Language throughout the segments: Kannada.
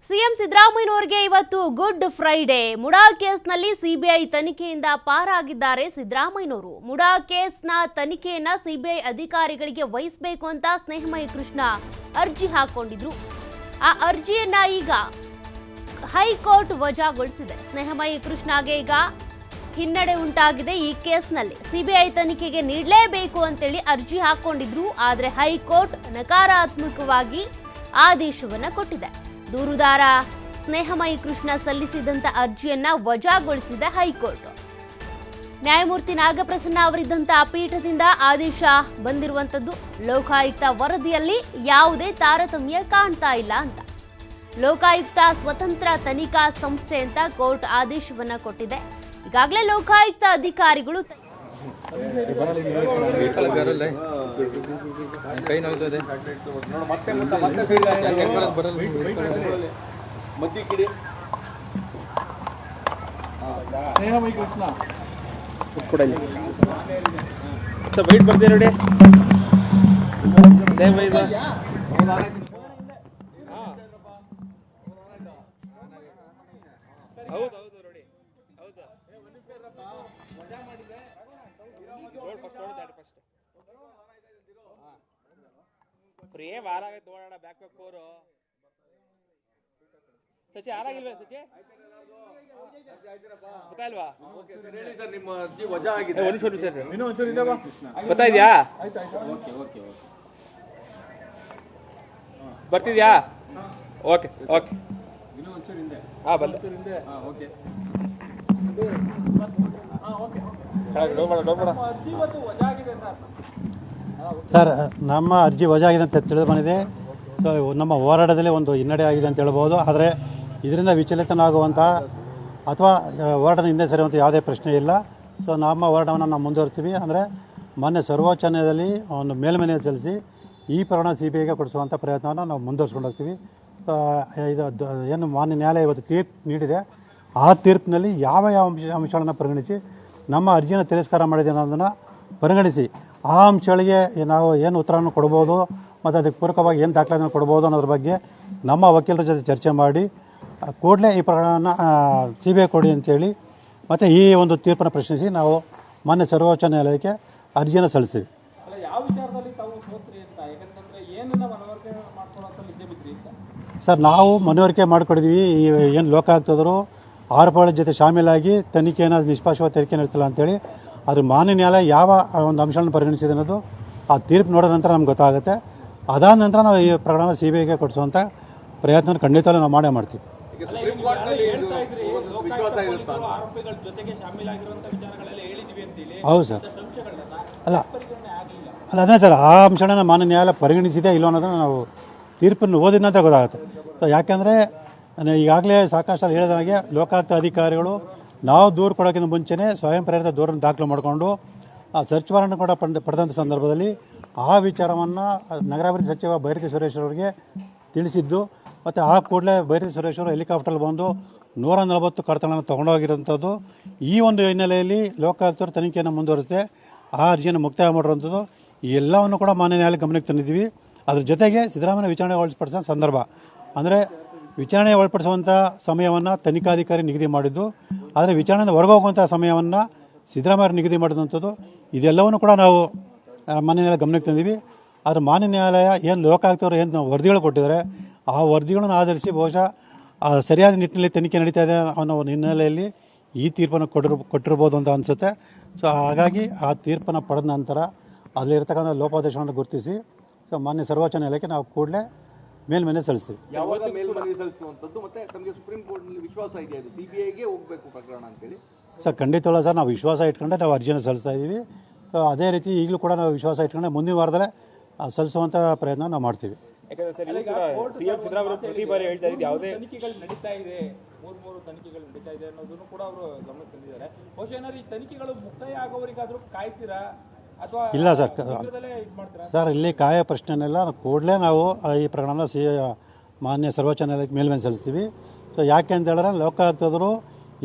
ಸಿಎಂ ಸಿದ್ದರಾಮಯ್ಯನವರಿಗೆ ಇವತ್ತು ಗುಡ್ ಫ್ರೈಡೆ. ಮುಡಾ ಕೇಸ್ನಲ್ಲಿ ಸಿಬಿಐ ತನಿಖೆಯಿಂದ ಪಾರಾಗಿದ್ದಾರೆ ಸಿದ್ದರಾಮಯ್ಯನವರು. ಮುಡಾ ಕೇಸ್ನ ತನಿಖೆಯನ್ನ ಸಿಬಿಐ ಅಧಿಕಾರಿಗಳಿಗೆ ವಹಿಸಬೇಕು ಅಂತ ಸ್ನೇಹಮಯಿ ಕೃಷ್ಣ ಅರ್ಜಿ ಹಾಕೊಂಡಿದ್ರು. ಆ ಅರ್ಜಿಯನ್ನ ಈಗ ಹೈಕೋರ್ಟ್ ವಜಾಗೊಳಿಸಿದೆ. ಸ್ನೇಹಮಯಿ ಕೃಷ್ಣಗೆ ಈಗ ಹಿನ್ನಡೆ ಉಂಟಾಗಿದೆ. ಈ ಕೇಸ್ನಲ್ಲಿ ಸಿಬಿಐ ತನಿಖೆಗೆ ನೀಡಲೇಬೇಕು ಅಂತೇಳಿ ಅರ್ಜಿ ಹಾಕೊಂಡಿದ್ರು. ಆದರೆ ಹೈಕೋರ್ಟ್ ನಕಾರಾತ್ಮಕವಾಗಿ ಆದೇಶವನ್ನ ಕೊಟ್ಟಿದೆ. ದೂರುದಾರ ಸ್ನೇಹಮಯಿ ಕೃಷ್ಣ ಸಲ್ಲಿಸಿದಂತ ಅರ್ಜಿಯನ್ನ ವಜಾಗೊಳಿಸಿದ ಹೈಕೋರ್ಟ್. ನ್ಯಾಯಮೂರ್ತಿ ನಾಗಪ್ರಸನ್ನ ಅವರಿದ್ದಂತ ಪೀಠದಿಂದ ಆದೇಶ ಬಂದಿರುವಂತದ್ದು. ಲೋಕಾಯುಕ್ತ ವರದಿಯಲ್ಲಿ ಯಾವುದೇ ತಾರತಮ್ಯ ಕಾಣ್ತಾ ಇಲ್ಲ ಅಂತ. ಲೋಕಾಯುಕ್ತ ಸ್ವತಂತ್ರ ತನಿಖಾ ಸಂಸ್ಥೆ ಅಂತ ಕೋರ್ಟ್ ಆದೇಶವನ್ನ ಕೊಟ್ಟಿದೆ. ಈಗಾಗಲೇ ಲೋಕಾಯುಕ್ತ ಅಧಿಕಾರಿಗಳು ವೈಟ್ ಬರ್ತೀರ ನೋಡಿ. ಹೌದು ನೋಡಿ, ಹೌದು ಫ್ರೀ ವಾರ ಆಗೈತೆ ನೋಡೋಣ. ಬ್ಯಾಕ್ ಫೋರು ಸಚಿ ಆರಾಗಿಲ್ವಾ? ಸಚಿ ಗೊತ್ತಾಯಿಲ್ವಾ? ಗೊತ್ತಾಯ್ದ್ಯಾ? ಬರ್ತಿದ್ಯಾ? ಓಕೆ ಓಕೆ ಹಾ ಬಂದೆ. ಸರ್, ನಮ್ಮ ಅರ್ಜಿ ವಜಾ ಆಗಿದೆ ಅಂತ ತಿಳಿದು ಬಂದಿದೆ. ಸೊ ನಮ್ಮ ಹೋರಾಟದಲ್ಲಿ ಒಂದು ಹಿನ್ನಡೆ ಆಗಿದೆ ಅಂತ ಹೇಳ್ಬೋದು. ಆದರೆ ಇದರಿಂದ ವಿಚಲಿತನಾಗುವಂಥ ಅಥವಾ ಹೋರಾಟದ ಹಿಂದೆ ಸರಿಯುವಂಥ ಯಾವುದೇ ಪ್ರಶ್ನೆ ಇಲ್ಲ. ಸೊ ನಮ್ಮ ಹೋರಾಟವನ್ನು ನಾವು ಮುಂದುವರಿಸ್ತೀವಿ. ಅಂದರೆ ಮೊನ್ನೆ ಸರ್ವೋಚ್ಚ ನ್ಯಾಯಾಲಯದಲ್ಲಿ ಒಂದು ಮೇಲ್ಮನವಿ ಸಲ್ಲಿಸಿ ಈ ಪ್ರಕರಣ ಸಿಬಿಐಗೆ ಕೊಡಿಸುವಂಥ ಪ್ರಯತ್ನವನ್ನು ನಾವು ಮುಂದುವರಿಸ್ಕೊಂಡು ಹೋಗ್ತೀವಿ. ಇದು ಏನು ಮಾನ್ಯ ನ್ಯಾಯಾಲಯ ಇವತ್ತು ತೀರ್ಪು ನೀಡಿದೆ, ಆ ತೀರ್ಪಿನಲ್ಲಿ ಯಾವ ಅಂಶಗಳನ್ನು ಪರಿಗಣಿಸಿ ನಮ್ಮ ಅರ್ಜಿಯನ್ನು ತಿರಸ್ಕಾರ ಮಾಡಿದೆ ಅನ್ನೋದನ್ನು ಪರಿಗಣಿಸಿ ಆ ಅಂಶಗಳಿಗೆ ನಾವು ಏನು ಉತ್ತರವನ್ನು ಕೊಡ್ಬೋದು ಮತ್ತು ಅದಕ್ಕೆ ಪೂರಕವಾಗಿ ಏನು ದಾಖಲೆಯನ್ನು ಕೊಡ್ಬೋದು ಅನ್ನೋದ್ರ ಬಗ್ಗೆ ನಮ್ಮ ವಕೀಲರ ಜೊತೆ ಚರ್ಚೆ ಮಾಡಿ ಕೂಡಲೇ ಈ ಪ್ರಕರಣವನ್ನು ಸಿಬಿಐ ಕೊಡಿ ಅಂತೇಳಿ ಮತ್ತು ಈ ಒಂದು ತೀರ್ಪನ್ನು ಪ್ರಶ್ನಿಸಿ ನಾವು ಮಾನ್ಯ ಸರ್ವೋಚ್ಚ ನ್ಯಾಯಾಲಯಕ್ಕೆ ಅರ್ಜಿಯನ್ನು ಸಲ್ಲಿಸ್ತೀವಿ. ಸರ್, ನಾವು ಮನವರಿಕೆ ಮಾಡಿಕೊಡಿದ್ವಿ. ಏನು ಲೋಕಾಯುಕ್ತರು ಆರೋಪಗಳ ಜೊತೆ ಶಾಮೀಲಾಗಿ ತನಿಖೆಯನ್ನು ನಿಷ್ಪಕ್ಷಪಾತ ತನಿಖೆ ನಡೆಸಿಲ್ಲ ಅಂತೇಳಿ. ಆದರೆ ಮಾನ್ಯ ನ್ಯಾಯಾಲಯ ಯಾವ ಒಂದು ಅಂಶಗಳನ್ನು ಪರಿಗಣಿಸಿದೆ ಅನ್ನೋದು ಆ ತೀರ್ಪು ನೋಡಿದ ನಂತರ ನಮ್ಗೆ ಗೊತ್ತಾಗುತ್ತೆ. ಅದಾದ ನಂತರ ನಾವು ಈ ಪ್ರಕರಣ ಸಿಬಿಐಗೆ ಕೊಡಿಸುವಂಥ ಪ್ರಯತ್ನ ಖಂಡಿತವೂ ನಾವು ಮಾಡೇ ಮಾಡ್ತೀವಿ. ಹೌದು ಸರ್. ಅಲ್ಲ ಅದೇ ಸರ್, ಆ ಅಂಶನ ಮಾನ್ಯ ನ್ಯಾಯಾಲಯ ಪರಿಗಣಿಸಿದೆ ಇಲ್ಲೋ ಅನ್ನೋದನ್ನು ನಾವು ತೀರ್ಪನ್ನು ಓದಿದ ನಂತರ ಗೊತ್ತಾಗುತ್ತೆ. ಸೊ ಯಾಕೆಂದರೆ ಈಗಾಗಲೇ ಸಾಕಷ್ಟು ಹೇಳಿದ ಹಾಗೆ ಲೋಕಾಯುಕ್ತ ಅಧಿಕಾರಿಗಳು ನಾವು ದೂರು ಕೊಡೋಕ್ಕಿಂತ ಮುಂಚೆನೇ ಸ್ವಯಂ ಪ್ರೇರಿತ ದೂರನ್ನು ದಾಖಲು ಮಾಡಿಕೊಂಡು ಆ ಸರ್ಚ್ ವಾರೆಂಟ್ ಕೂಡ ಪಡೆದಂಥ ಸಂದರ್ಭದಲ್ಲಿ ಆ ವಿಚಾರವನ್ನು ನಗರಾಭಿವೃದ್ಧಿ ಸಚಿವ ಬೈರತಿ ಸುರೇಶ್ ಅವರಿಗೆ ತಿಳಿಸಿದ್ದು. ಮತ್ತು ಆ ಕೂಡಲೇ ಬೈರತಿ ಸುರೇಶ್ ಅವರು ಹೆಲಿಕಾಪ್ಟರ್ ಬಂದು 140 ಕಡತಗಳನ್ನು ತೊಗೊಂಡೋಗಿರೋಂಥದ್ದು. ಈ ಒಂದು ಹಿನ್ನೆಲೆಯಲ್ಲಿ ಲೋಕಾಯುಕ್ತರು ತನಿಖೆಯನ್ನು ಮುಂದುವರಿಸಿದೆ ಆ ಅರ್ಜಿಯನ್ನು ಮುಕ್ತಾಯ ಮಾಡಿರುವಂಥದ್ದು. ಈ ಎಲ್ಲವನ್ನು ಕೂಡ ಮಾನ್ಯ ನ್ಯಾಯಾಲಯ ಗಮನಕ್ಕೆ ತಂದಿದ್ದೀವಿ. ಅದ್ರ ಜೊತೆಗೆ ಸಿದ್ದರಾಮಯ್ಯ ವಿಚಾರಣೆ ಒಳಪಡಿಸೋ ಸಂದರ್ಭ ಅಂದರೆ ವಿಚಾರಣೆ ಒಳಪಡಿಸುವಂಥ ಸಮಯವನ್ನು ತನಿಖಾಧಿಕಾರಿ ನಿಗದಿ ಮಾಡಿದ್ದು, ಆದರೆ ವಿಚಾರಣೆಯಿಂದ ಹೊರಗೋಗುವಂಥ ಸಮಯವನ್ನು ಸಿದ್ದರಾಮಯ್ಯ ನಿಗದಿ ಮಾಡಿದಂಥದ್ದು. ಇದೆಲ್ಲವನ್ನು ಕೂಡ ನಾವು ಮಾನ್ಯ ನ್ಯಾಯಾಲಯ ಗಮನಕ್ಕೆ ತಂದೀವಿ. ಆದರೆ ಮಾನ್ಯ ನ್ಯಾಯಾಲಯ ಏನು ಲೋಕಾಯುಕ್ತವರು ಏನು ವರದಿಗಳು ಕೊಟ್ಟಿದ್ದಾರೆ ಆ ವರದಿಗಳನ್ನು ಆಧರಿಸಿ ಬಹುಶಃ ಸರಿಯಾದ ನಿಟ್ಟಿನಲ್ಲಿ ತನಿಖೆ ನಡೀತಾ ಇದೆ ಅನ್ನೋ ಒಂದು ಹಿನ್ನೆಲೆಯಲ್ಲಿ ಈ ತೀರ್ಪನ್ನು ಕೊಟ್ಟಿರ್ಬೋದು ಅಂತ ಅನಿಸುತ್ತೆ. ಸೊ ಹಾಗಾಗಿ ಆ ತೀರ್ಪನ್ನು ಪಡೆದ ನಂತರ ಅಲ್ಲಿರ್ತಕ್ಕಂಥ ಲೋಪಾದೇಶವನ್ನು ಗುರುತಿಸಿ ಸೊ ಮಾನ್ಯ ಸರ್ವೋಚ್ಚ ನ್ಯಾಯಾಲಯಕ್ಕೆ ನಾವು ಕೂಡಲೇ ಮೇಲ್ಮನವಿ ಸಲ್ಲಿಸ್ತೀವಿ. ಮೇಲ್ಮನವಿ ಸಲ್ಲಿಸುವಂಥದ್ದು ಮತ್ತೆ ತಮಗೆ ಸುಪ್ರೀಂ ಕೋರ್ಟ್ನಲ್ಲಿ ವಿಶ್ವಾಸ ಇದೆಯಾ ಇದು ಸಿಬಿಐಗೆ ಹೋಗಬೇಕು ಪ್ರಕರಣ ಅಂತೇಳಿ? ಸರ್, ಖಂಡಿತವಲ್ಲ ಸರ್. ನಾವು ವಿಶ್ವಾಸ ಇಟ್ಕೊಂಡೆ ನಾವು ಅರ್ಜಿಯನ್ನು ಸಲ್ಲಿಸ್ತಾ ಇದ್ದೀವಿ. ಸೊ ಅದೇ ರೀತಿ ಈಗಲೂ ಕೂಡ ನಾವು ವಿಶ್ವಾಸ ಇಟ್ಕೊಂಡೆ ಮುಂದಿನ ವಾರದಲ್ಲೇ ಸಲ್ಲಿಸುವಂಥ ಪ್ರಯತ್ನ ನಾವು ಮಾಡ್ತೀವಿ. ಯಾಕಂದ್ರೆ ಸರ್ ಸಿಎಂ ಸಿದ್ದರಾಮಯ್ಯ ಪ್ರತಿ ಬಾರಿ ಹೇಳ್ತಾ ಇದ್ದು ಯಾವುದೇ ತನಿಖೆಗಳು ನಡೀತಾ ಇದೆ, ಮೂರು ತನಿಖೆಗಳು ನಡೀತಾ ಇದೆ ಅನ್ನೋದನ್ನು ಕೂಡ ಅವರು ಗಮನಕ್ಕೆ ತಂದಿದ್ದಾರೆ. ಬಹುಶಃ ಏನಾದ್ರು ಈ ತನಿಖೆಗಳು ಮುಕ್ತಾಯ ಆಗೋವರೆಗಾದ್ರೂ ಕಾಯ್ತೀರಾ ಅಥವಾ ಇಲ್ಲ ಸರ್. ಸರ್, ಇಲ್ಲಿ ಕಾಯ ಪ್ರಶ್ನೆನೆಲ್ಲ ಕೂಡಲೇ ನಾವು ಈ ಪ್ರಕರಣ ಮಾನ್ಯ ಸರ್ವೋಚ್ಚ ನ್ಯಾಯಾಲಯಕ್ಕೆ ಮೇಲ್ಮನವಿ ಸಲ್ಲಿಸ್ತೀವಿ. ಸೊ ಯಾಕೆ ಅಂತ ಹೇಳಿದ್ರೆ ಲೋಕಾಯುಕ್ತರು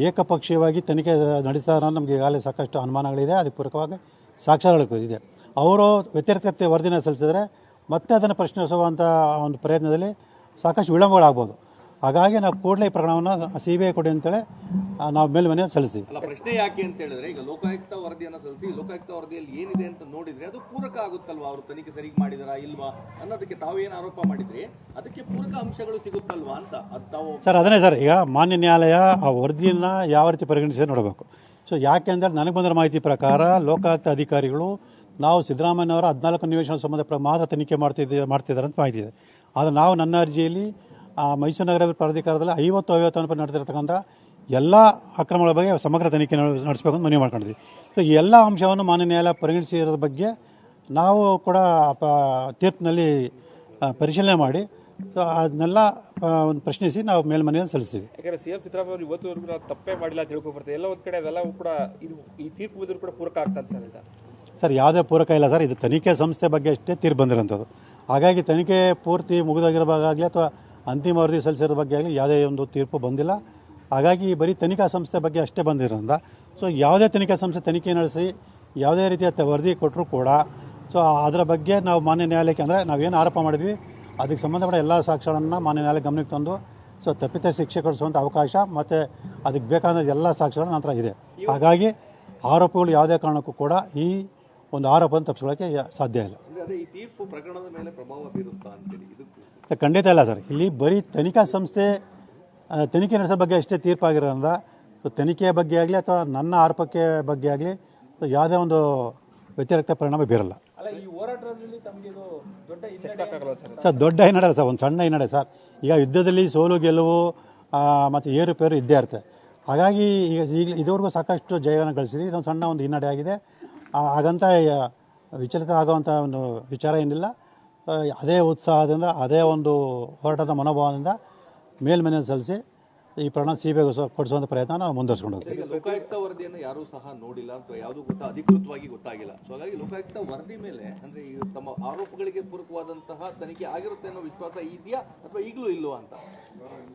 ಏಕಪಕ್ಷೀಯವಾಗಿ ತನಿಖೆ ನಡೆಸ್ತಾರೆ ನಮಗೆ ಈಗಾಗಲೇ ಸಾಕಷ್ಟು ಅನುಮಾನಗಳಿದೆ. ಅದಕ್ಕೆ ಪೂರಕವಾಗಿ ಸಾಕ್ಷ್ಯಗಳು ಇದೆ. ಅವರು ವ್ಯತಿರಿಕ್ತ ವರದಿನ ಸಲ್ಲಿಸಿದರೆ ಮತ್ತೆ ಅದನ್ನು ಪ್ರಶ್ನಿಸುವಂಥ ಒಂದು ಪ್ರಯತ್ನದಲ್ಲಿ ಸಾಕಷ್ಟು ವಿಳಂಬಗಳಾಗ್ಬೋದು. ಹಾಗಾಗಿ ನಾವು ಕೂಡಲೇ ಈ ಪ್ರಕರಣವನ್ನು CBI ಕೊಡಿ ಅಂತೇಳಿ ನಾವು ಮೇಲ್ಮನೆ ಸಲ್ಲಿಸ್ತೀವಿ. ಅಲ್ಲ, ಪ್ರಶ್ನೆ ಯಾಕೆ ಅಂತ ಹೇಳಿದ್ರೆ ಈಗ ಲೋಕಾಯುಕ್ತ ವರದಿಯನ್ನು ಸಲ್ಲಿಸಿ ಲೋಕಾಯುಕ್ತ ವರದಿಯಲ್ಲಿ ಏನಿದೆ ಅಂತ ನೋಡಿದ್ರೆ ಅದು ಪೂರಕ ಆಗುತ್ತಲ್ವಾ, ಅವರು ತನಿಖೆ ಸರಿಗೆ ಮಾಡಿದಾರಾ ಇಲ್ವಾ ಅನ್ನೋದಕ್ಕೆ ತಾವೇನು ಆರೋಪ ಮಾಡಿದ್ರಿ ಅದಕ್ಕೆ ಪೂರಕ ಅಂಶಗಳು ಸಿಗುತ್ತಲ್ವಾ ಅಂತ ಅದು ತಾವು ಸರ್ ಅದನ್ನೇ ಸರ್, ಈಗ ಮಾನ್ಯ ನ್ಯಾಯಾಲಯ ಆ ವರದಿಯನ್ನು ಯಾವ ರೀತಿ ಪರಿಗಣಿಸಿ ನೋಡಬೇಕು. ಸೊ ಯಾಕೆ ಅಂದರೆ ನನಗೆ ಬಂದಿರೋ ಮಾಹಿತಿ ಪ್ರಕಾರ ಲೋಕಾಯುಕ್ತ ಅಧಿಕಾರಿಗಳು ನಾವು ಸಿದ್ದರಾಮಯ್ಯನವರ 14 ನಿವೇಶನ ಸಂಬಂಧ ಮಾತ್ರ ತನಿಖೆ ಮಾಡ್ತಿದ್ದಾರೆ ಅಂತ ಮಾಹಿತಿ ಇದೆ. ಆದರೆ ನಾವು ನನ್ನ ಅರ್ಜಿಯಲ್ಲಿ ಮೈಸೂರು ನಗರ ಪ್ರಾಧಿಕಾರದಲ್ಲಿ 50 ನಡೆದಿರ್ತಕ್ಕಂಥ ಎಲ್ಲ ಅಕ್ರಮಗಳ ಬಗ್ಗೆ ಸಮಗ್ರ ತನಿಖೆ ನಡೆಸಬೇಕು ಅಂತ ಮನವಿ ಮಾಡ್ಕೊಂಡಿದ್ವಿ. ಸೊ ಈ ಎಲ್ಲ ಅಂಶವನ್ನು ಮಾನ್ಯ ನ್ಯಾಯಾಲಯ ಪರಿಗಣಿಸಿರೋದ್ರ ಬಗ್ಗೆ ನಾವು ಕೂಡ ತೀರ್ಪಿನಲ್ಲಿ ಪರಿಶೀಲನೆ ಮಾಡಿ ಸೊ ಅದನ್ನೆಲ್ಲ ಒಂದು ಪ್ರಶ್ನಿಸಿ ನಾವು ಮೇಲ್ಮನೆಯನ್ನು ಸಲ್ಲಿಸ್ತೀವಿ. ಯಾಕಂದ್ರೆ CM ಸಿದ್ದರಾಮಯ್ಯ ಅವರು ಇವತ್ತುವರೆಗೂ ನಾವು ತಪ್ಪೇ ಮಾಡಿಲ್ಲ ತಿಳ್ಕೊಬರ್ತೇವೆ. ಎಲ್ಲ ಒಂದು ಕಡೆ ಅದೆಲ್ಲವೂ ಕೂಡ ಇದು ಈ ತೀರ್ಪು ಇದ್ರೂ ಕೂಡ ಪೂರಕ ಆಗ್ತದೆ ಸರ್ ಈಗ. ಸರ್ ಯಾವುದೇ ಪೂರಕ ಇಲ್ಲ ಸರ್, ಇದು ತನಿಖೆ ಸಂಸ್ಥೆ ಬಗ್ಗೆ ಅಷ್ಟೇ ತೀರ್ಪು ಬಂದಿರೋಂಥದ್ದು. ಹಾಗಾಗಿ ತನಿಖೆ ಪೂರ್ತಿ ಮುಗಿದೋಗಿರೋವಾಗಲಿ ಅಥವಾ ಅಂತಿಮ ವರದಿ ಸಲ್ಲಿಸಿರೋ ಬಗ್ಗೆ ಆಗಲಿ ಯಾವುದೇ ಒಂದು ತೀರ್ಪು ಬಂದಿಲ್ಲ. ಹಾಗಾಗಿ ಬರೀ ತನಿಖಾ ಸಂಸ್ಥೆ ಬಗ್ಗೆ ಅಷ್ಟೇ ಬಂದಿರೋದ್ರಿಂದ ಸೊ ಯಾವುದೇ ತನಿಖಾ ಸಂಸ್ಥೆ ತನಿಖೆ ನಡೆಸಿ ಯಾವುದೇ ರೀತಿಯ ವರದಿ ಕೊಟ್ಟರೂ ಕೂಡ ಸೊ ಅದರ ಬಗ್ಗೆ ನಾವು ಮಾನ್ಯ ನ್ಯಾಯಾಲಯಕ್ಕೆ ಅಂದರೆ ನಾವೇನು ಆರೋಪ ಮಾಡಿದ್ವಿ ಅದಕ್ಕೆ ಸಂಬಂಧಪಟ್ಟ ಎಲ್ಲ ಸಾಕ್ಷ್ಯಗಳನ್ನು ಮಾನ್ಯ ನ್ಯಾಯಾಲಯ ಗಮನಕ್ಕೆ ತಂದು ಸೊ ತಪ್ಪಿತ ಶಿಕ್ಷೆ ಕೊಡಿಸುವಂಥ ಅವಕಾಶ ಮತ್ತು ಅದಕ್ಕೆ ಬೇಕಾದ ಎಲ್ಲ ಸಾಕ್ಷ್ಯಗಳು ನಂತರ ಇದೆ. ಹಾಗಾಗಿ ಆರೋಪಗಳು ಯಾವುದೇ ಕಾರಣಕ್ಕೂ ಕೂಡ ಈ ಒಂದು ಆರೋಪವನ್ನು ತಪ್ಪಿಸ್ಕೊಳ್ಳೋಕ್ಕೆ ಸಾಧ್ಯ ಇಲ್ಲ. ಅದೇ ಈ ತೀರ್ಪು ಪ್ರಕರಣದ ಮೇಲೆ ಪ್ರಭಾವ ಬೀರುತ್ತಾ ಅಂತೇಳಿ ಇದಕ್ಕೂ ಖಂಡಿತ ಇಲ್ಲ ಸರ್. ಇಲ್ಲಿ ಬರೀ ತನಿಖಾ ಸಂಸ್ಥೆ ತನಿಖೆ ನಡೆಸೋ ಬಗ್ಗೆ ಅಷ್ಟೇ ತೀರ್ಪಾಗಿರೋದ್ರಿಂದ ಸೊ ತನಿಖೆಯ ಬಗ್ಗೆ ಆಗಲಿ ಅಥವಾ ನನ್ನ ಆರೋಪಕ್ಕೆ ಬಗ್ಗೆ ಆಗಲಿ ಸೊ ಯಾವುದೇ ಒಂದು ವ್ಯತಿರಿಕ್ತ ಪರಿಣಾಮ ಬೀರಲ್ಲ. ಅಲ್ಲ, ಈ ಹೋರಾಟದಲ್ಲಿ ತಮಗೆ ಇದು ದೊಡ್ಡ ಸರ್ ದೊಡ್ಡ ಹಿನ್ನಡೆ ಸರ್, ಒಂದು ಸಣ್ಣ ಹಿನ್ನಡೆ ಸರ್. ಈಗ ಯುದ್ಧದಲ್ಲಿ ಸೋಲು ಗೆಲುವು ಮತ್ತು ಏರುಪೇರು ಇದ್ದೇ ಇರುತ್ತೆ. ಹಾಗಾಗಿ ಈಗ ಇದುವರೆಗೂ ಸಾಕಷ್ಟು ಜಯವನ್ನು ಗಳಿಸಿದ್ವಿ. ಇದೊಂದು ಸಣ್ಣ ಒಂದು ಹಿನ್ನಡೆ ಆಗಿದೆ. ಹಾಗಂತ ವಿಚಲಿತ ಆಗುವಂಥ ಒಂದು ವಿಚಾರ ಏನಿಲ್ಲ. ಅದೇ ಉತ್ಸಾಹದಿಂದ ಅದೇ ಒಂದು ಹೋರಾಟದ ಮನೋಭಾವದಿಂದ ಮೇಲ್ಮನೆ ಸಲ್ಲಿಸಿ ಈ ಪ್ರಕರಣ CBI ಕೊಡಿಸುವಂಥ ಪ್ರಯತ್ನ ನಾವು ಮುಂದುವರಿಸ್ಕೊಂಡು ಹೋಗ್ತೀವಿ. ಈಗ ಲೋಕಾಯುಕ್ತ ವರದಿಯನ್ನು ಯಾರೂ ಸಹ ನೋಡಿಲ್ಲ ಅಥವಾ ಯಾವುದೂ ಅಧಿಕೃತವಾಗಿ ಗೊತ್ತಾಗಿಲ್ಲ. ಸೊ ಹಾಗಾಗಿ ಲೋಕಾಯುಕ್ತ ವರದಿ ಮೇಲೆ ಅಂದ್ರೆ ಈ ತಮ್ಮ ಆರೋಪಗಳಿಗೆ ಪೂರಕವಾದಂತಹ ತನಿಖೆ ಆಗಿರುತ್ತೆ ಅನ್ನೋ ವಿಶ್ವಾಸ ಇದೆಯಾ ಅಥವಾ ಈಗಲೂ ಇಲ್ವಾ ಅಂತ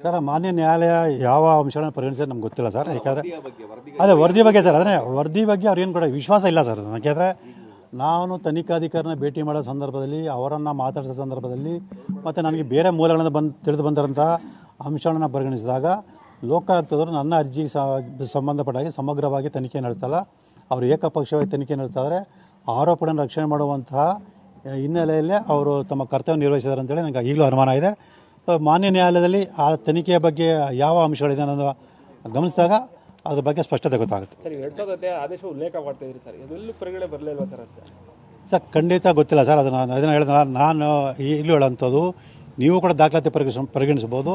ಸರ್ ಮಾನ್ಯ ನ್ಯಾಯಾಲಯ ಯಾವ ಅಂಶಗಳನ್ನು ಪರಿಗಣಿಸಿದ್ರೆ ನಮ್ಗೆ ಗೊತ್ತಿಲ್ಲ ಸರ್. ಯಾಕಂದರೆ ವರದಿ ಅದೇ ವರದಿ ಬಗ್ಗೆ ಸರ್, ಅದನ್ನೇ ವರದಿ ಬಗ್ಗೆ ಅವ್ರು ಏನು ಕೂಡ ವಿಶ್ವಾಸ ಇಲ್ಲ ಸರ್. ಯಾಕೆಂದರೆ ನಾನು ತನಿಖಾಧಿಕಾರಿನ ಭೇಟಿ ಮಾಡೋ ಸಂದರ್ಭದಲ್ಲಿ ಅವರನ್ನು ಮಾತಾಡಿಸೋ ಸಂದರ್ಭದಲ್ಲಿ ಮತ್ತು ನನಗೆ ಬೇರೆ ಮೂಲಗಳಿಂದ ತಿಳಿದು ಬಂದಿರೋಂಥ ಅಂಶಗಳನ್ನು ಪರಿಗಣಿಸಿದಾಗ ಲೋಕಾಯುಕ್ತದವರು ನನ್ನ ಅರ್ಜಿಗೆ ಸಂಬಂಧಪಟ್ಟಾಗಿ ಸಮಗ್ರವಾಗಿ ತನಿಖೆ ನಡೆಸಲ್ಲ. ಅವರು ಏಕಪಕ್ಷವಾಗಿ ತನಿಖೆ ನಡೆಸ್ತಾಯಿದ್ರೆ ಆರೋಪಗಳನ್ನು ರಕ್ಷಣೆ ಮಾಡುವಂತಹ ಹಿನ್ನೆಲೆಯಲ್ಲೇ ಅವರು ತಮ್ಮ ಕರ್ತವ್ಯ ನಿರ್ವಹಿಸಿದ್ದಾರೆ ಅಂತೇಳಿ ನನಗೆ ಈಗಲೂ ಅನುಮಾನ ಇದೆ. ಮಾನ್ಯ ನ್ಯಾಯಾಲಯದಲ್ಲಿ ಆ ತನಿಖೆಯ ಬಗ್ಗೆ ಯಾವ ಅಂಶಗಳಿದೆ ಅನ್ನೋದು ಗಮನಿಸಿದಾಗ ಅದ್ರ ಬಗ್ಗೆ ಸ್ಪಷ್ಟತೆ ಗೊತ್ತಾಗುತ್ತೆ. ಸರ್ 2010 ಆದೇಶ ಉಲ್ಲೇಖ ಮಾಡ್ತಾ ಇದ್ರಿ ಸರ್, ಇದೆಲ್ಲೂ ಪರಿಗಣನೆ ಬರಲಿಲ್ವಾ ಸರ್ ಅಂತ? ಸರ್ ಖಂಡಿತ ಗೊತ್ತಿಲ್ಲ ಸರ್. ಅದನ್ನು ಹೇಳಿದ ನಾನು ಈಗಲೂ ಹೇಳೋಂಥದ್ದು ನೀವು ಕೂಡ ದಾಖಲಾತಿ ಪರಿಗಣಿಸ್ಬೋದು.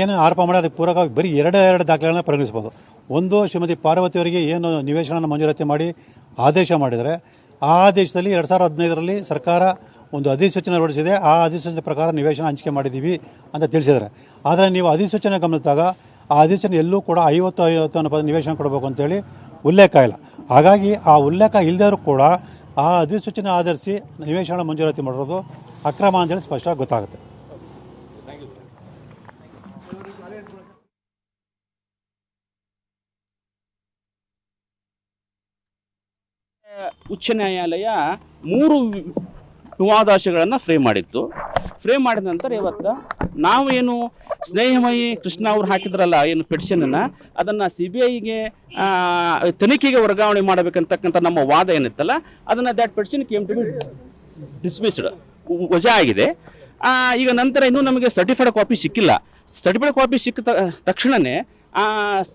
ಏನು ಆರೋಪ ಮಾಡಿ ಅದಕ್ಕೆ ಪೂರಕವಾಗಿ ಬರೀ ಎರಡು ದಾಖಲೆಗಳನ್ನ ಪರಿಗಣಿಸ್ಬೋದು. ಒಂದು, ಶ್ರೀಮತಿ ಪಾರ್ವತಿಯವರಿಗೆ ಏನು ನಿವೇಶನ ಮಂಜೂರಾತಿ ಮಾಡಿ ಆದೇಶ ಮಾಡಿದರೆ ಆ ಆದೇಶದಲ್ಲಿ 2015ರಲ್ಲಿ ಸರ್ಕಾರ ಒಂದು ಅಧಿಸೂಚನೆ ಹೊರಡಿಸಿದೆ. ಆ ಅಧಿಸೂಚನೆ ಪ್ರಕಾರ ನಿವೇಶನ ಹಂಚಿಕೆ ಮಾಡಿದ್ದೀವಿ ಅಂತ ತಿಳಿಸಿದ್ದಾರೆ. ಆದರೆ ನೀವು ಅಧಿಸೂಚನೆ ಗಮನಿಸಿದಾಗ ಆ ಅಧಿಸೂಚನೆ ಎಲ್ಲೂ ಕೂಡ 50 ಅನ್ನೋ ನಿವೇಶನ ಕೊಡಬೇಕು ಅಂತೇಳಿ ಉಲ್ಲೇಖ ಇಲ್ಲ. ಹಾಗಾಗಿ ಆ ಉಲ್ಲೇಖ ಇಲ್ಲದರೂ ಕೂಡ ಆ ಅಧಿಸೂಚನೆ ಆಧರಿಸಿ ನಿವೇಶನ ಮಂಜೂರಾತಿ ಮಾಡಿರೋದು ಅಕ್ರಮ ಅಂತೇಳಿ ಸ್ಪಷ್ಟವಾಗಿ ಗೊತ್ತಾಗುತ್ತೆ. ಉಚ್ಚ ನ್ಯಾಯಾಲಯ 3 ವಿವಾದಾಂಶಗಳನ್ನು ಫ್ರೇಮ್ ಮಾಡಿತ್ತು. ಫ್ರೇಮ್ ಮಾಡಿದ ನಂತರ ಇವತ್ತು ನಾವೇನು ಸ್ನೇಹಮಯಿ ಕೃಷ್ಣ ಅವರು ಹಾಕಿದ್ರಲ್ಲ ಏನು ಪೆಟಿಷನನ್ನು, ಅದನ್ನು CBIಗೆ ತನಿಖೆಗೆ ವರ್ಗಾವಣೆ ಮಾಡಬೇಕಂತಕ್ಕಂಥ ನಮ್ಮ ವಾದ ಏನಿತ್ತಲ್ಲ, ಅದನ್ನು that petition came to be dismissed, ವಜಾ ಆಗಿದೆ. ಈಗ ನಂತರ ಇನ್ನೂ ನಮಗೆ ಸರ್ಟಿಫೈಡ್ ಕಾಪಿ ಸಿಕ್ಕಿಲ್ಲ. ಸರ್ಟಿಫೈಡ್ ಕಾಪಿ ಸಿಕ್ಕ ತಕ್ಷಣವೇ ಆ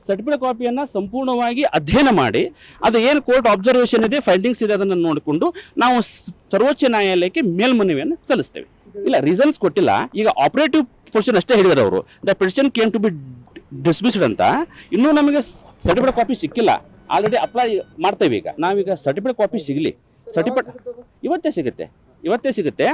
ಸರ್ಟಿಫೈಡ್ ಕಾಪಿಯನ್ನು ಸಂಪೂರ್ಣವಾಗಿ ಅಧ್ಯಯನ ಮಾಡಿ ಅದು ಏನು ಕೋರ್ಟ್ ಅಬ್ಸರ್ವೇಷನ್ ಇದೆ, ಫೈಂಡಿಂಗ್ಸ್ ಇದೆ, ಅದನ್ನು ನೋಡಿಕೊಂಡು ನಾವು ಸರ್ವೋಚ್ಚ ನ್ಯಾಯಾಲಯಕ್ಕೆ ಮೇಲ್ಮನವಿಯನ್ನು ಸಲ್ಲಿಸ್ತೇವೆ. ಇಲ್ಲ, ರೀಸನ್ಸ್ ಕೊಟ್ಟಿಲ್ಲ. ಈಗ ಆಪರೇಟಿವ್ ಪೊಸಿಷನ್ ಅಷ್ಟೇ ಹೇಳಿದ್ದಾರೆ ಅವರು, the petition came to be dismissed ಅಂತ. ಇನ್ನೂ ನಮಗೆ ಸರ್ಟಿಫೈಡ್ ಕಾಪಿ ಸಿಕ್ಕಿಲ್ಲ. ಆಲ್ರೆಡಿ ಅಪ್ಲೈ ಮಾಡ್ತೇವೆ. ಈಗ ನಾವೀಗ ಸರ್ಟಿಫೈಡ್ ಕಾಪಿ ಸಿಗಲಿ, ಸರ್ಟಿಫೈಡ್ ಇವತ್ತೇ ಸಿಗುತ್ತೆ.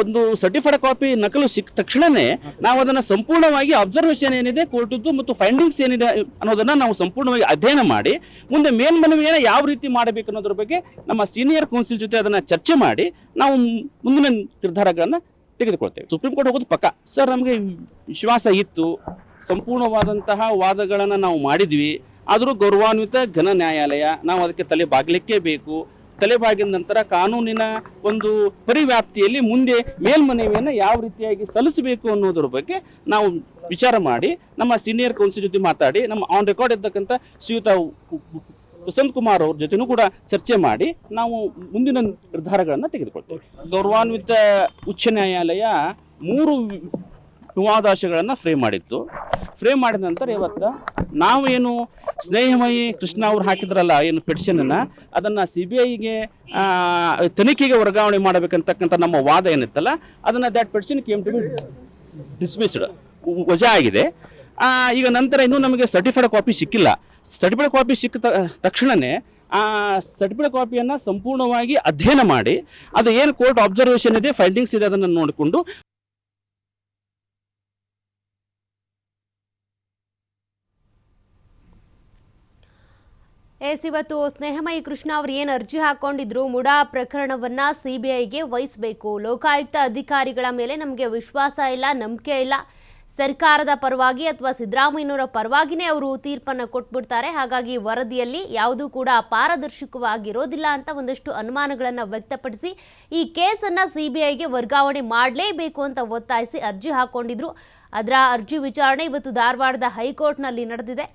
ಒಂದು ಸರ್ಟಿಫೈಡ್ ಕಾಪಿ ನಕಲು ಸಿಕ್ಕ ತಕ್ಷಣವೇ ನಾವು ಅದನ್ನು ಸಂಪೂರ್ಣವಾಗಿ ಅಬ್ಸರ್ವೇಷನ್ ಏನಿದೆ ಕೋರ್ಟದ್ದು ಮತ್ತು ಫೈಂಡಿಂಗ್ಸ್ ಏನಿದೆ ಅನ್ನೋದನ್ನು ನಾವು ಸಂಪೂರ್ಣವಾಗಿ ಅಧ್ಯಯನ ಮಾಡಿ ಮುಂದೆ ಮೇಲ್ಮನವಿಯನ್ನು ಯಾವ ರೀತಿ ಮಾಡಬೇಕು ಅನ್ನೋದ್ರ ಬಗ್ಗೆ ನಮ್ಮ ಸೀನಿಯರ್ ಕೌನ್ಸಿಲ್ ಜೊತೆ ಅದನ್ನು ಚರ್ಚೆ ಮಾಡಿ ನಾವು ಮುಂದಿನ ನಿರ್ಧಾರಗಳನ್ನು ತೆಗೆದುಕೊಳ್ತೇವೆ. ಸುಪ್ರೀಂ ಕೋರ್ಟ್ ಹೋಗೋದು ಪಕ್ಕ ಸರ್. ನಮಗೆ ವಿಶ್ವಾಸ ಇತ್ತು, ಸಂಪೂರ್ಣವಾದಂತಹ ವಾದಗಳನ್ನು ನಾವು ಮಾಡಿದ್ವಿ. ಆದರೂ ಗೌರವಾನ್ವಿತ ಘನ ನ್ಯಾಯಾಲಯ, ನಾವು ಅದಕ್ಕೆ ತಲೆ ಬಾಗಲಿಕ್ಕೇ ಬೇಕು. ತಲೆಬಾಗಿದ ನಂತರ ಕಾನೂನಿನ ಒಂದು ಪರಿವ್ಯಾಪ್ತಿಯಲ್ಲಿ ಮುಂದೆ ಮೇಲ್ಮನವಿಯನ್ನು ಯಾವ ರೀತಿಯಾಗಿ ಸಲ್ಲಿಸಬೇಕು ಅನ್ನೋದ್ರ ಬಗ್ಗೆ ನಾವು ವಿಚಾರ ಮಾಡಿ ನಮ್ಮ ಸೀನಿಯರ್ ಕೌನ್ಸಿಲ್ ಜೊತೆ ಮಾತಾಡಿ ನಮ್ಮ ಆನ್ ರೆಕಾರ್ಡ್ ಇರ್ತಕ್ಕಂಥ ಶ್ರೀಯುತ ವಸಂತ್ ಕುಮಾರ್ ಅವ್ರ ಜೊತೆನೂ ಕೂಡ ಚರ್ಚೆ ಮಾಡಿ ನಾವು ಮುಂದಿನ ನಿರ್ಧಾರಗಳನ್ನು ತೆಗೆದುಕೊಳ್ತೇವೆ. ಗೌರವಾನ್ವಿತ ಉಚ್ಚ ನ್ಯಾಯಾಲಯ 3 ವಿವಾದಾಶಗಳನ್ನು ಫ್ರೇಮ್ ಮಾಡಿತ್ತು. ಫ್ರೇಮ್ ಮಾಡಿದ ನಂತರ ಇವತ್ತು ನಾವೇನು ಸ್ನೇಹಮಯಿ ಕೃಷ್ಣ ಅವ್ರು ಹಾಕಿದ್ರಲ್ಲ ಏನು ಪಿಟಿಷನನ್ನು ಅದನ್ನು CBIಗೆ ತನಿಖೆಗೆ ವರ್ಗಾವಣೆ ಮಾಡಬೇಕಂತಕ್ಕಂಥ ನಮ್ಮ ವಾದ ಏನಿತ್ತಲ್ಲ ಅದನ್ನು that petition came to be dismissed, ವಜಾ ಆಗಿದೆ. ಈಗ ನಂತರ ಇನ್ನೂ ನಮಗೆ ಸರ್ಟಿಫೈಡ್ ಕಾಪಿ ಸಿಕ್ಕಿಲ್ಲ. ಸರ್ಟಿಫೈಡ್ ಕಾಪಿ ಸಿಕ್ಕ ತಕ್ಷಣವೇ ಆ ಸರ್ಟಿಫೈಡ್ ಕಾಪಿಯನ್ನು ಸಂಪೂರ್ಣವಾಗಿ ಅಧ್ಯಯನ ಮಾಡಿ ಅದು ಏನು ಕೋರ್ಟ್ ಅಬ್ಸರ್ವೇಷನ್ ಇದೆ, ಫೈಂಡಿಂಗ್ಸ್ ಇದೆ, ಅದನ್ನು ನೋಡಿಕೊಂಡು ಇವತ್ತು ಸ್ನೇಹಮಯಿ ಕೃಷ್ಣ ಅವರು ಏನು ಅರ್ಜಿ ಹಾಕೊಂಡಿದ್ರು ಮುಡಾ ಪ್ರಕರಣವನ್ನ CBIಗೆ ವಹಿಸಬೇಕು, ಲೋಕಾಯುಕ್ತ ಅಧಿಕಾರಿಗಳ ಮೇಲೆ ನಮಗೆ ವಿಶ್ವಾಸ ಇಲ್ಲ, ನಂಬಿಕೆ ಇಲ್ಲ, ಸರ್ಕಾರದ ಪರವಾಗಿ ಅಥವಾ ಸಿದ್ದರಾಮಯ್ಯನವರ ಪರವಾಗಿನೇ ಅವರು ತೀರ್ಪನ್ನು ಕೊಟ್ಬಿಡ್ತಾರೆ, ಹಾಗಾಗಿ ವರದಿಯಲ್ಲಿ ಯಾವುದೂ ಕೂಡ ಪಾರದರ್ಶಕವಾಗಿರೋದಿಲ್ಲ ಅಂತ ಒಂದಷ್ಟು ಅನುಮಾನಗಳನ್ನು ವ್ಯಕ್ತಪಡಿಸಿ ಈ ಕೇಸನ್ನು CBIಗೆ ವರ್ಗಾವಣೆ ಮಾಡಲೇಬೇಕು ಅಂತ ಒತ್ತಾಯಿಸಿ ಅರ್ಜಿ ಹಾಕೊಂಡಿದ್ರು. ಅದರ ಅರ್ಜಿ ವಿಚಾರಣೆ ಇವತ್ತು ಧಾರವಾಡದ ಹೈಕೋರ್ಟ್ನಲ್ಲಿ ನಡೆದಿದೆ.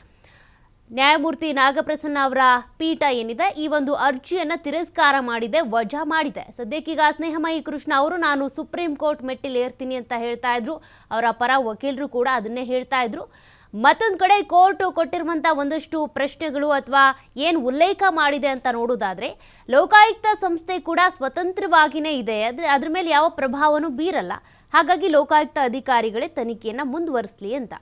ನ್ಯಾಯಮೂರ್ತಿ ನಾಗಪ್ರಸನ್ನ ಅವರ ಪೀಠ ಏನಿದೆ ಈ ಒಂದು ಅರ್ಜಿಯನ್ನು ತಿರಸ್ಕಾರ ಮಾಡಿದೆ, ವಜಾ ಮಾಡಿದೆ. ಸದ್ಯಕ್ಕೀಗ ಸ್ನೇಹಮಯಿ ಕೃಷ್ಣ ಅವರು ನಾನು ಸುಪ್ರೀಂ ಕೋರ್ಟ್ ಮೆಟ್ಟಿಲೇರ್ತೀನಿ ಅಂತ ಹೇಳ್ತಾ ಇದ್ರು. ಅವರ ಪರ ವಕೀಲರು ಕೂಡ ಅದನ್ನೇ ಹೇಳ್ತಾ ಇದ್ರು. ಮತ್ತೊಂದು ಕಡೆ ಕೋರ್ಟ್ ಕೊಟ್ಟಿರುವಂಥ ಒಂದಷ್ಟು ಪ್ರಶ್ನೆಗಳು ಅಥವಾ ಏನು ಉಲ್ಲೇಖ ಮಾಡಿದೆ ಅಂತ ನೋಡೋದಾದರೆ ಲೋಕಾಯುಕ್ತ ಸಂಸ್ಥೆ ಕೂಡ ಸ್ವತಂತ್ರವಾಗಿಯೇ ಇದೆ, ಅದ್ರ ಮೇಲೆ ಯಾವ ಪ್ರಭಾವನೂ ಬೀರಲ್ಲ, ಹಾಗಾಗಿ ಲೋಕಾಯುಕ್ತ ಅಧಿಕಾರಿಗಳೇ ತನಿಖೆಯನ್ನು ಮುಂದುವರಿಸಲಿ ಅಂತ.